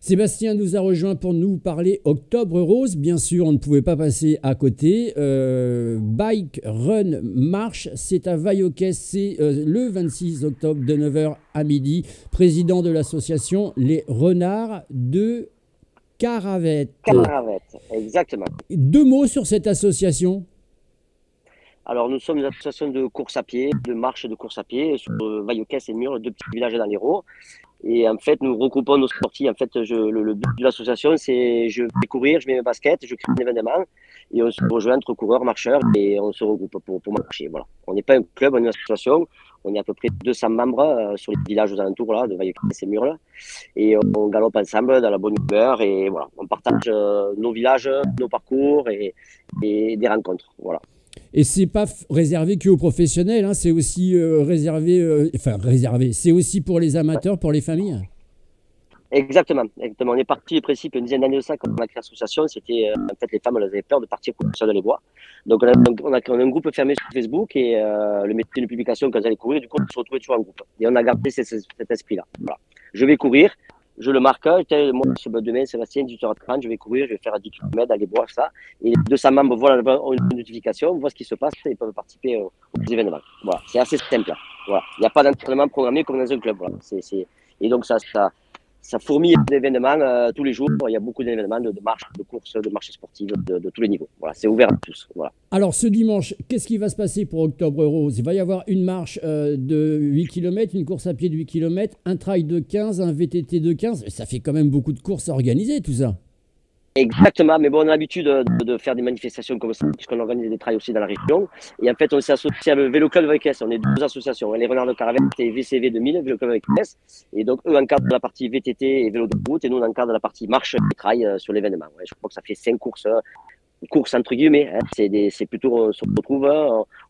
Sébastien nous a rejoint pour nous parler Octobre Rose. Bien sûr, on ne pouvait pas passer à côté. Bike, Run, Marche, c'est à Vaillocès, c'est le 26 octobre de 9 h à midi. Président de l'association Les Renards de Caravette. Caravette, exactement. Deux mots sur cette association. Alors, nous sommes une association de course à pied, de marche et de course à pied sur Vaillocès et Mur, deux petits villages dans l'Hérault. Et en fait, nous regroupons nos sorties. En fait, le but de l'association, c'est je vais courir, je mets mes baskets, je crée un événement et on se rejoint entre coureurs, marcheurs et on se regroupe pour marcher. Voilà. On n'est pas un club, on est une association. On est à peu près 200 membres sur les villages aux alentours là, de Vaillocès et Mur. Et on galope ensemble dans la bonne humeur et voilà. On partage nos villages, nos parcours et des rencontres. Voilà. Et c'est pas réservé qu'aux professionnels, hein, c'est aussi réservé, c'est aussi pour les amateurs, pour les familles. Exactement, exactement. On est parti du principe une dizaine d'années de ça quand on a créé l'association. C'était en fait les femmes, elles avaient peur de partir courir dans les bois. Donc on a un groupe fermé sur Facebook et le métier de publication quand elles allaient courir, du coup on se retrouvait toujours en groupe. Et on a gardé cet esprit-là. Voilà. Je vais courir, je le marque. Moi, demain, Sébastien, 18h30, je vais courir, je vais faire 10 km, aller boire ça. Et les 200 membres voient une notification, voient ce qui se passe et ils peuvent participer aux événements. Voilà, c'est assez simple. Voilà. Il n'y a pas d'entraînement programmé comme dans un club. Voilà. Et donc ça fourmille d'événements tous les jours. Il y a beaucoup d'événements de marche, de courses, de marches sportives de tous les niveaux. Voilà, c'est ouvert à tous. Voilà. Alors ce dimanche, qu'est-ce qui va se passer pour Octobre Rose? Il va y avoir une marche de 8 km, une course à pied de 8 km, un trail de 15, un VTT de 15. Ça fait quand même beaucoup de courses à organiser tout ça. Exactement, mais bon, on a l'habitude de faire des manifestations comme ça, puisqu'on organise des trails aussi dans la région. Et en fait, on s'est associé avec le Vélo Club Vaillocès. On est deux associations, les Renards de Caravette et VCV 2000, Vélo Club Vaillocès. Et donc, eux encadrent la partie VTT et vélo de route, et nous, on encadre la partie marche et trail sur l'événement. Ouais, je crois que ça fait 5 courses entre guillemets. Hein. C'est plutôt, on se retrouve,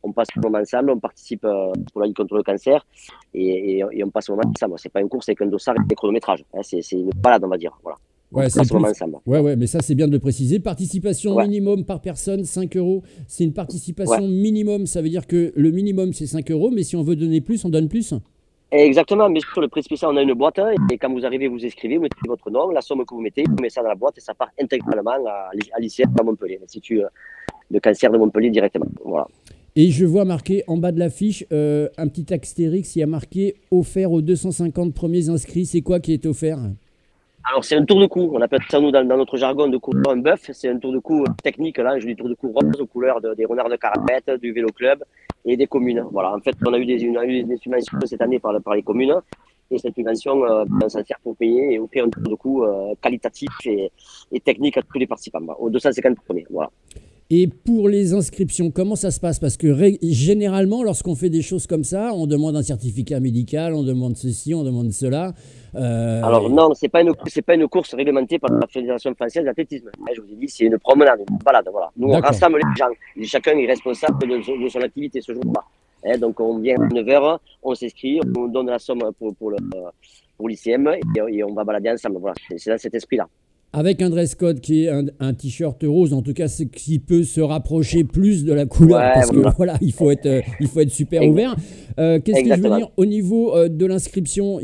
on passe un moment ensemble, on participe pour la lutte contre le cancer, et on passe un moment ensemble. C'est pas une course avec un dossard et des chronométrages. Hein. C'est une balade, on va dire. Voilà. Ouais, c'est plus... ouais, mais ça c'est bien de le préciser. Participation minimum par personne, 5 euros. C'est une participation minimum, ça veut dire que le minimum c'est 5 euros, mais si on veut donner plus, on donne plus. Exactement, mais sur le précipice, on a une boîte et quand vous arrivez, vous inscrivez, vous mettez votre nom, la somme que vous mettez ça dans la boîte et ça part intégralement à l'ICF à Montpellier, l'Institut de cancer de Montpellier directement. Voilà. Et je vois marqué en bas de l'affiche un petit astérix, il y a marqué offert aux 250 premiers inscrits. C'est quoi qui est offert? Alors, c'est un tour de cou. On appelle ça, nous, dans notre jargon de coureur, un bœuf. C'est un tour de cou technique. Là, je dis tour de cou rose aux couleurs des Renards de Caravette, du Vélo Club et des communes. Voilà. En fait, on a eu des subventions cette année par les communes. Et cette subvention, on s'en sert pour payer et offrir un tour de cou qualitatif et technique à tous les participants. Aux 250 premiers. Voilà. Et pour les inscriptions, comment ça se passe? Parce que généralement, lorsqu'on fait des choses comme ça, on demande un certificat médical, on demande ceci, on demande cela. Alors non, c'est pas une course réglementée par la Fédération française d'athlétisme. Je vous ai dit, c'est une promenade, une balade. Voilà. Nous, on rassemble les gens. Et chacun est responsable de son activité ce jour-là. Donc on vient à 9 h, on s'inscrit, on donne la somme pour l'ICM et on va balader ensemble. Voilà. C'est dans cet esprit-là. Avec un dress code qui est un t-shirt rose, en tout cas, c'est qui peut se rapprocher plus de la couleur, parce que voilà, il faut être super ouvert. Qu'est-ce que je veux dire au niveau de l'inscription?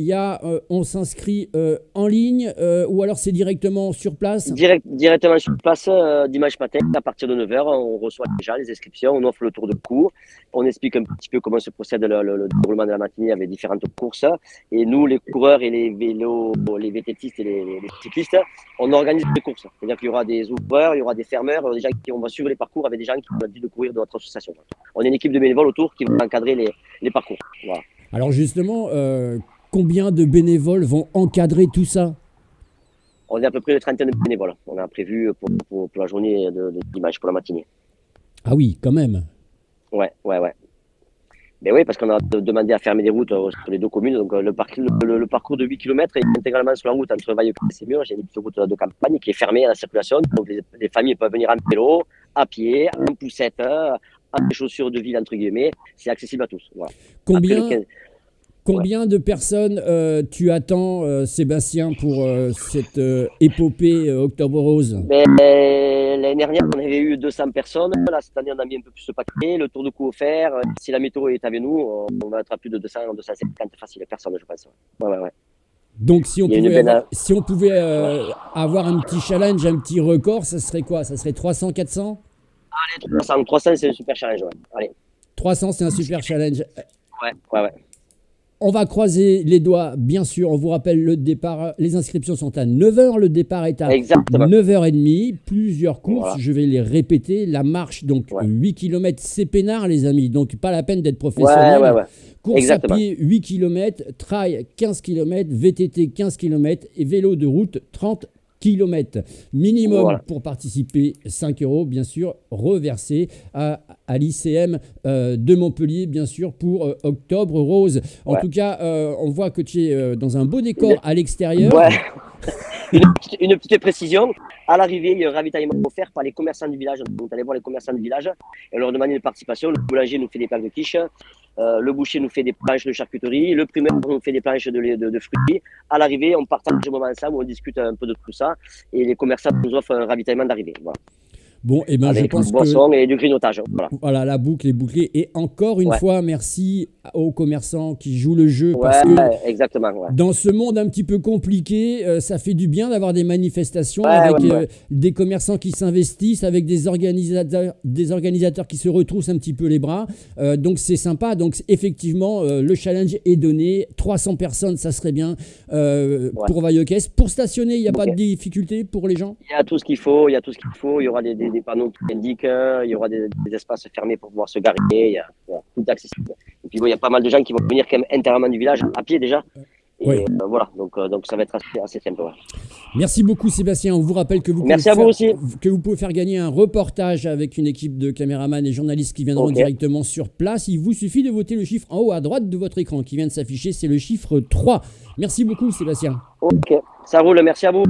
On s'inscrit en ligne ou alors c'est directement sur place? Directement sur place, dimanche matin, à partir de 9 h, on reçoit déjà les inscriptions, on offre le tour de cours, on explique un petit peu comment se procède le déroulement de la matinée avec différentes courses. Et nous, les coureurs et les vélos, les VTTistes et les cyclistes, on organise des courses. C'est-à-dire qu'il y aura des ouvreurs, il y aura des fermeurs, des gens qui on va suivre les parcours avec des gens qui ont envie de courir de notre association. On est une équipe de bénévoles autour qui vont encadrer les parcours. Voilà. Alors justement, combien de bénévoles vont encadrer tout ça? On est à peu près une trentaine de bénévoles. On a prévu pour la journée de dimanche, pour la matinée. Ah oui, quand même. Ouais. Ben oui, parce qu'on a demandé à fermer des routes sur les deux communes. Donc le parcours de 8 km est intégralement sur la route entre Vaillocès et Mur. J'ai une petite route de campagne qui est fermée à la circulation. Donc les familles peuvent venir en vélo, à pied, en poussette, en chaussures de ville, entre guillemets. C'est accessible à tous. Voilà. Combien de personnes tu attends, Sébastien, pour cette épopée Octobre Rose? L'année dernière, on avait eu 200 personnes. Là, cette année, on a mis un peu plus de paquet. Le tour de cou offert. Si la météo est avec nous, on va être à plus de 200, 250 faciles personnes, je pense. Ouais. Donc si on Il y a une pouvait, benne avoir, à- si on pouvait avoir un petit challenge, un petit record, ça serait quoi? Ça serait 300, 400? 300, c'est un super challenge. Ouais. Allez. 300, c'est un super challenge. Ouais. On va croiser les doigts, bien sûr. On vous rappelle le départ. Les inscriptions sont à 9 h. Le départ est à Exactement. 9h30. Plusieurs courses, Voilà. je vais les répéter. La marche, donc Ouais. 8 km, c'est peinard, les amis. Donc pas la peine d'être professionnel. Ouais. Course Exactement. à pied, 8 km. Trail, 15 km. VTT, 15 km. Et vélo de route, 30 km. Minimum Voilà. pour participer, 5 €, bien sûr, reversé à l'ICM de Montpellier, bien sûr, pour Octobre Rose. En Ouais. tout cas, on voit que tu es dans un beau décor à l'extérieur. Ouais. Une petite précision. À l'arrivée, il y a un ravitaillement offert par les commerçants du village. Donc, on allait voir les commerçants du village et on leur demandait une participation. Le boulanger nous fait des plaques de quiche. Le boucher nous fait des planches de charcuterie. Le primeur nous fait des planches de fruits. À l'arrivée, on partage un moment ensemble, on discute un peu de tout ça. Et les commerçants nous offrent un ravitaillement d'arrivée. Voilà. Bon, et ben je Avec pense une que boisson et du grignotage. Voilà. voilà, la boucle est bouclée. Et encore une Ouais. fois, merci aux commerçants qui jouent le jeu. Ouais, Parce que exactement. Ouais. dans ce monde un petit peu compliqué, ça fait du bien d'avoir des manifestations Ouais, avec ouais. des commerçants qui s'investissent, avec des organisateurs qui se retroussent un petit peu les bras. Donc c'est sympa. Donc effectivement, le challenge est donné. 300 personnes, ça serait bien pour Vaillocès. Pour stationner, il n'y a pas de difficulté pour les gens? Il y a tout ce qu'il faut. Il y aura des panneaux qui indiquent. Il y aura des espaces fermés pour pouvoir se garer. Voilà, tout est accessible. Et puis bon, il y a pas mal de gens qui vont venir quand même intérieurement du village à pied déjà. Et Oui. voilà, donc ça va être assez simple. Ouais. Merci beaucoup Sébastien. On vous rappelle que Merci à vous aussi. que vous pouvez faire gagner un reportage avec une équipe de caméramans et journalistes qui viendront Ok. directement sur place. Il vous suffit de voter le chiffre en haut à droite de votre écran qui vient de s'afficher. C'est le chiffre 3. Merci beaucoup Sébastien. Ok, ça roule. Merci à vous.